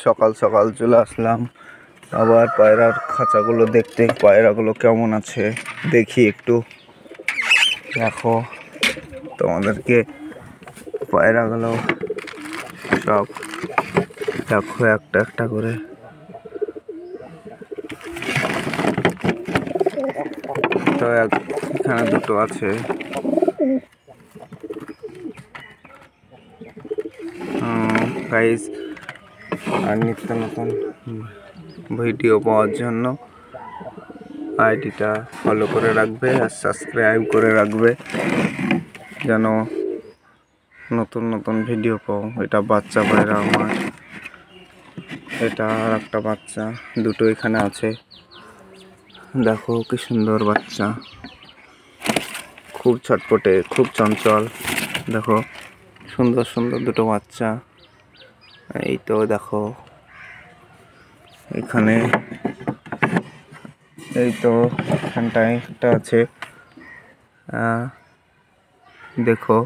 সকাল সকাল চলে আসলাম আবার পায়রার খাঁচাগুলো দেখতে। পায়রাগুলো কেমন আছে দেখি একটু। দেখো তোমাদেরকে পায়রাগুলো সব দেখো একটা একটা করে। তো এখানে দুটো আছে। গাইস, আর নিত্য নতুন ভিডিও পাওয়ার জন্য আইডিটা ফলো করে রাখবে আর সাবস্ক্রাইব করে রাখবে যেন নতুন নতুন ভিডিও পাও। এটা বাচ্চা পায়রা আমার, এটা আর একটা বাচ্চা, দুটো এখানে আছে। দেখো কি সুন্দর বাচ্চা, খুব ছটপটে, খুব চঞ্চল। দেখো সুন্দর সুন্দর দুটো বাচ্চা। এই তো দেখো এখানে, এই তো এখানটায় একটা আছে। দেখো